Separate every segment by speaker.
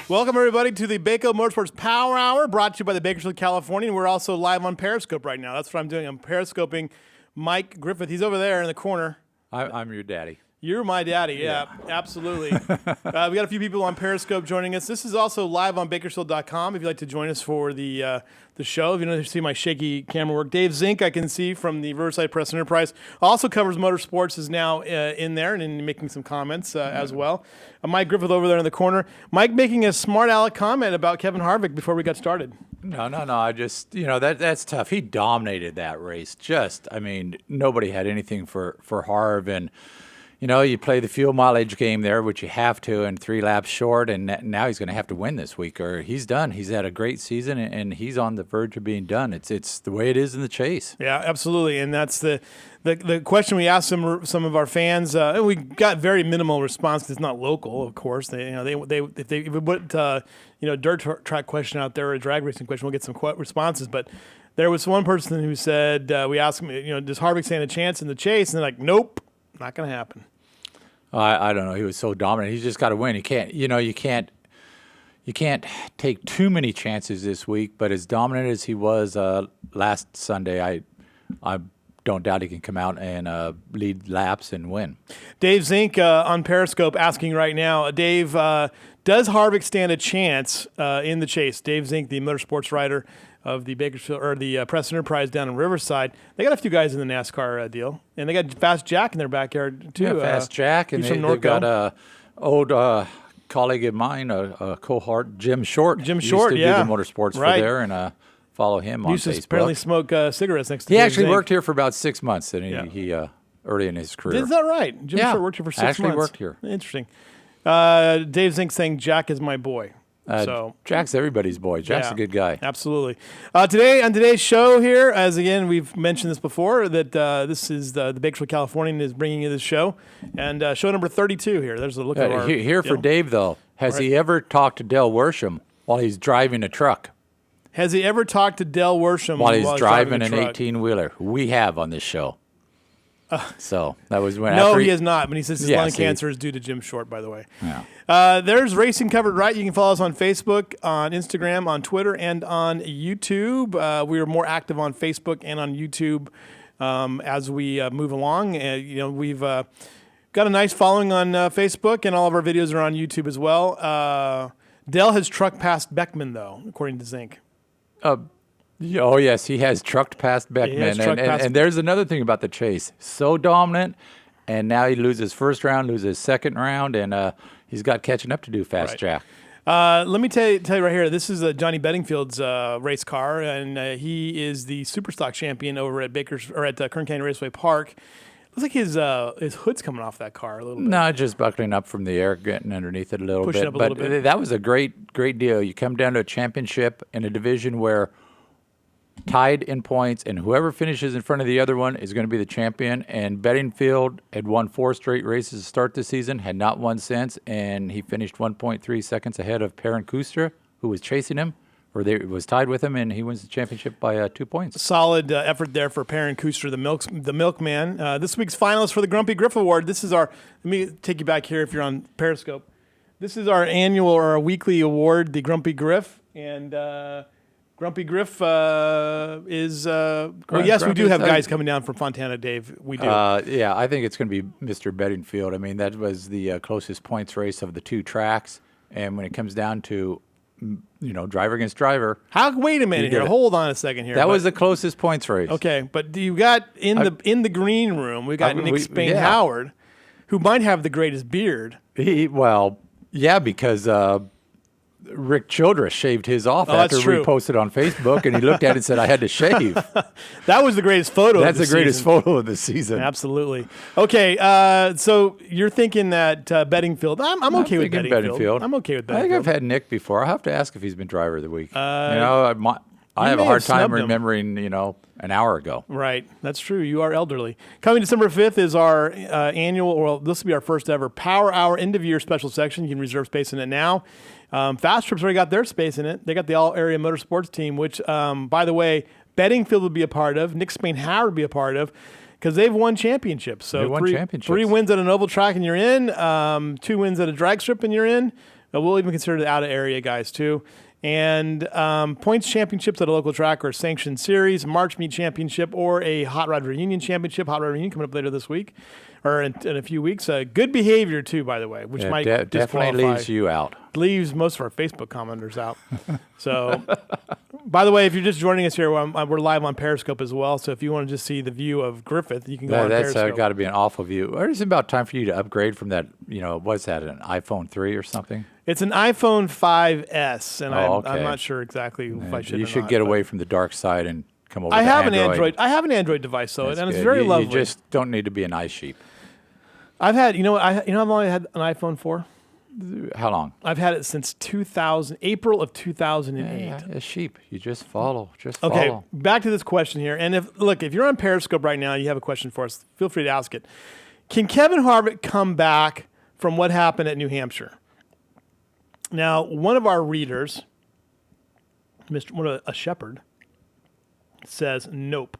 Speaker 1: Welcome, everybody, to the Bako Motorsports Power Hour, brought to you by the Bakersfield, California. We're also live on Periscope right now. That's what I'm doing. I'm Periscoping Mike Griffith. He's over there in the corner.
Speaker 2: I'm your daddy.
Speaker 1: You're my daddy, yeah. Absolutely. We got a few people on Periscope joining us. This is also live on Bakersfield.com if you'd like to join us for the show. If you want to see my shaky camera work. Dave Zink, I can see from the Riverside Press Enterprise, also covers motorsports, is now in there and making some comments as well. Mike Griffith over there in the corner. Mike making a smart aleck comment about Kevin Harvick before we got started.
Speaker 2: No. I just, that's tough. He dominated that race. Nobody had anything for Harv. And, you play the fuel mileage game there, which you have to, and 3 laps short, and now he's going to have to win this week, or he's done. He's had a great season, and he's on the verge of being done. It's the way it is in the chase.
Speaker 1: Yeah, absolutely, and that's the question we asked some of our fans. And we got very minimal response because it's not local, of course. If we put dirt track question out there or a drag racing question, we'll get some responses. But there was one person who said, we asked him, does Harvick stand a chance in the chase? And they're like, nope, not going to happen.
Speaker 2: I don't know. He was so dominant. He's just got to win. You can't take too many chances this week. But as dominant as he was last Sunday, I don't doubt he can come out and lead laps and win. Dave
Speaker 1: Zink on Periscope asking right now, Dave, does Harvick stand a chance in the chase? Dave Zink, the motorsports writer of the Bakersfield or the Press Enterprise down in Riverside. They got a few guys in the NASCAR deal, and they got Fast Jack in their backyard too.
Speaker 2: Yeah, Fast Jack, and they've got a old colleague of mine, a cohort, Jim Short.
Speaker 1: Jim Short,
Speaker 2: used to do the motorsports for there, and follow him on Facebook.
Speaker 1: Used to apparently smoke cigarettes next to.
Speaker 2: He actually worked here for about 6 months, and he early in his career.
Speaker 1: Is that right? Jim Short worked here for 6 months.
Speaker 2: Actually worked here.
Speaker 1: Interesting. Dave Zink saying Jack is my boy. So
Speaker 2: Jack's everybody's boy. Jack's a good guy.
Speaker 1: Absolutely. Today on today's show here, as again we've mentioned this before, that this is the Bakersfield Californian is bringing you this show, and show number 32 here. There's a look at our
Speaker 2: here for Dave though. Has he ever talked to Dale Worsham while he's driving a truck?
Speaker 1: Has he ever talked to Dale Worsham
Speaker 2: while he's driving an 18-wheeler? We have on this show. So that was when.
Speaker 1: No, he has not. But he says his lung cancer is due to Jim Short, by the way.
Speaker 2: Yeah.
Speaker 1: There's racing covered right. You can follow us on Facebook, on Instagram, on Twitter, and on YouTube. We are more active on Facebook and on YouTube as we move along. We've got a nice following on Facebook, and all of our videos are on YouTube as well. Dell has trucked past Beckman, though, according to Zink.
Speaker 2: Oh, yes, he has trucked past Beckman. And there's another thing about the chase. So dominant, and now he loses first round, loses second round, and he's got catching up to do, Fast Jack.
Speaker 1: Let me tell you right here, this is Johnny Bedingfield's race car, and he is the Superstock champion over at Kern Canyon Raceway Park. Looks like his hood's coming off that car a little bit.
Speaker 2: No, just buckling up from the air, getting underneath it a little
Speaker 1: Pushing
Speaker 2: bit.
Speaker 1: Up a little bit.
Speaker 2: That was a great deal. You come down to a championship in a division where tied in points, and whoever finishes in front of the other one is going to be the champion. And Bedingfield had won 4 straight races to start the season, had not won since, and he finished 1.3 seconds ahead of Perrin Kustra, who was chasing him, or was tied with him, and he wins the championship by 2 points.
Speaker 1: Solid effort there for Perrin Kustra, the milkman. This week's finalist for the Grumpy Griff Award. This is let me take you back here if you're on Periscope. This is our annual or our weekly award, the Grumpy Griff, and Grumpy Griff is... we do have guys coming down from Fontana, Dave. We do.
Speaker 2: Yeah, I think it's going to be Mr. Bedingfield. I mean, that was the closest points race of the 2 tracks. And when it comes down to, driver against driver...
Speaker 1: Wait a minute here. Hold on a second here.
Speaker 2: That was the closest points race.
Speaker 1: Okay, but you got in the green room, we got Nick Spain-Howard, who might have the greatest beard.
Speaker 2: Because... Rick Childress shaved his off after we posted on Facebook, and he looked at it and said, I had to shave.
Speaker 1: That was the greatest photo
Speaker 2: That's the greatest photo of the season.
Speaker 1: Absolutely. Okay, so you're thinking that Bedingfield. I'm okay with Bedingfield. I'm okay with Bedingfield.
Speaker 2: I think I've had Nick before. I'll have to ask if he's been driver of the week. I have a hard time remembering, an hour ago.
Speaker 1: Right. That's true. You are elderly. Coming December 5th is our annual, this will be our first ever Power Hour end-of-year special section. You can reserve space in it now. Fast Trip's already got their space in it. They got the all-area motorsports team, which, by the way, Bedingfield will be a part of. Nick Spain-Howard will be a part of because they've won championships. So
Speaker 2: they won championships.
Speaker 1: 3 wins at an oval track and you're in. 2 wins at a drag strip and you're in. We'll even consider the out-of-area guys, too. And points championships at a local track or a sanctioned series, March Meet Championship, or a Hot Rod Reunion Championship. Hot Rod Reunion coming up later this week, or in a few weeks. Good behavior, too, by the way, which might
Speaker 2: definitely leaves you out.
Speaker 1: Leaves most of our Facebook commenters out. So, by the way, if you're just joining us here, we're live on Periscope as well. So if you want to just see the view of Griffith, you can go on Periscope.
Speaker 2: That's got to be an awful view. Or is it about time for you to upgrade from that, what's that, an iPhone 3 or something?
Speaker 1: It's an iPhone 5S, and I'm not sure exactly if I should.
Speaker 2: You should get away from the dark side and come over.
Speaker 1: I
Speaker 2: to
Speaker 1: have
Speaker 2: Android.
Speaker 1: I have an Android device, though, and
Speaker 2: good.
Speaker 1: it's very lovely.
Speaker 2: You just don't need to be an ice sheep.
Speaker 1: I've had, I've only had an iPhone 4.
Speaker 2: How long?
Speaker 1: I've had it since April of 2008.
Speaker 2: Yeah, a sheep. You just follow.
Speaker 1: Okay, back to this question here. And if you're on Periscope right now, you have a question for us, feel free to ask it. Can Kevin Harvick come back from what happened at New Hampshire? Now, one of our readers, a Shepherd, says nope.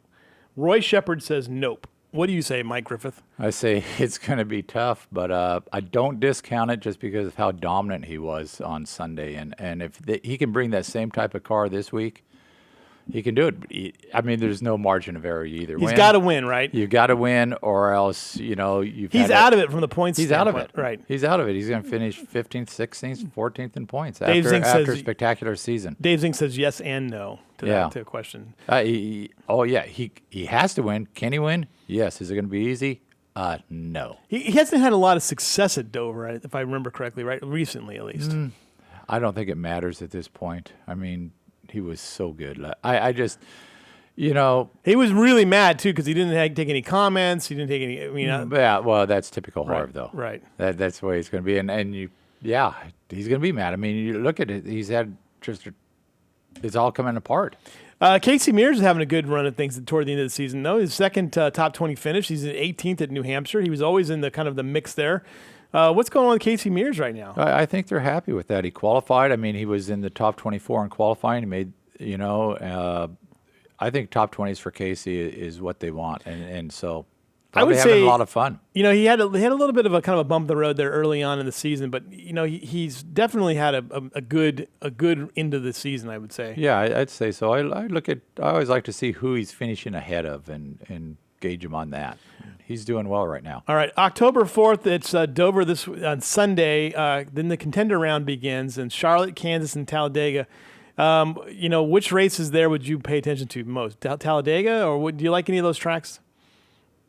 Speaker 1: Roy Shepherd says nope. What do you say, Mike Griffith?
Speaker 2: I say it's going to be tough, but I don't discount it just because of how dominant he was on Sunday. And if he can bring that same type of car this week, he can do it. There's no margin of error either.
Speaker 1: He's got to win, right?
Speaker 2: You've got to win, or else, he's
Speaker 1: out of it from the points standpoint.
Speaker 2: Out of it.
Speaker 1: Right.
Speaker 2: He's out of it. He's going to finish 15th, 16th, 14th in points after a spectacular season.
Speaker 1: Dave Zink says yes and no to that question.
Speaker 2: He has to win. Can he win? Yes. Is it going to be easy? No.
Speaker 1: He hasn't had a lot of success at Dover, if I remember correctly, right? Recently, at least.
Speaker 2: I don't think it matters at this point. He was so good. I just, he
Speaker 1: was really mad too because he didn't take any comments. He didn't take any.
Speaker 2: Yeah, well, that's typical Harv, though.
Speaker 1: Right.
Speaker 2: That's the way he's going to be, and he's going to be mad. You look at it. He's had it's all coming apart.
Speaker 1: Casey Mears is having a good run of things toward the end of the season, though. His second top 20 finish. He's at 18th at New Hampshire. He was always in the kind of the mix there. What's going on with Casey Mears right now?
Speaker 2: I think they're happy with that. He qualified. He was in the top 24 in qualifying. He made, I think top 20s for Casey is what they want. And so
Speaker 1: I would
Speaker 2: having
Speaker 1: say
Speaker 2: a lot of fun.
Speaker 1: He had a little bit of a kind of a bump in the road there early on in the season, but he's definitely had a good end of the season, I would say.
Speaker 2: Yeah, I'd say so. I always like to see who he's finishing ahead of and gauge him on that. He's doing well right now.
Speaker 1: All right, October 4th, it's Dover on Sunday. Then the contender round begins in Charlotte, Kansas, and Talladega. Which races there would you pay attention to most? Talladega, or do you like any of those tracks?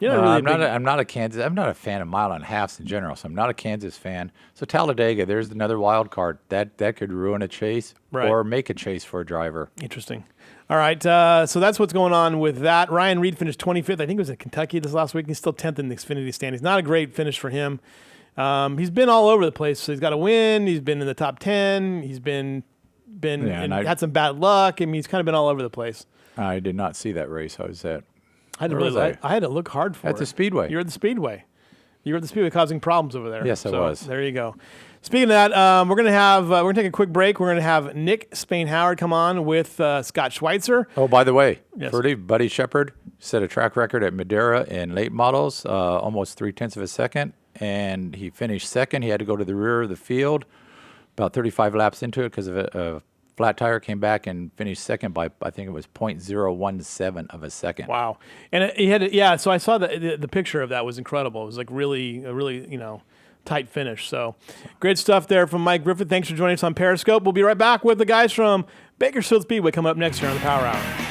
Speaker 2: I'm not a Kansas. I'm not a fan of mile and halves in general, so I'm not a Kansas fan. So Talladega, there's another wild card that could ruin a chase or make a chase for a driver.
Speaker 1: Interesting. All right, so that's what's going on with that. Ryan Reed finished 25th. I think it was in Kentucky this last week. He's still 10th in the Xfinity standings. Not a great finish for him. He's been all over the place. So he's got a win. He's been in the top 10. He's had some bad luck. He's kind of been all over the place.
Speaker 2: I did not see that race. How was that?
Speaker 1: I had to look hard for it.
Speaker 2: At the Speedway.
Speaker 1: You're at the Speedway. You were at the Speedway causing problems over there.
Speaker 2: Yes, I was.
Speaker 1: There you go. Speaking of that, we're gonna take a quick break. We're gonna have Nick Spain-Howard come on with Scott Schweitzer.
Speaker 2: Oh, by the way,
Speaker 1: yes.
Speaker 2: Buddy Shepard set a track record at Madera in late models, almost 0.3 of a second, and he finished second. He had to go to the rear of the field, about 35 laps into it because of a flat tire. Came back and finished second by I think it was 0.017 of a second.
Speaker 1: Wow! And he had So I saw the picture of that was incredible. It was like really tight finish. So great stuff there from Mike Griffith. Thanks for joining us on Periscope. We'll be right back with the guys from Bakersfield Speedway coming up next here on the Power Hour.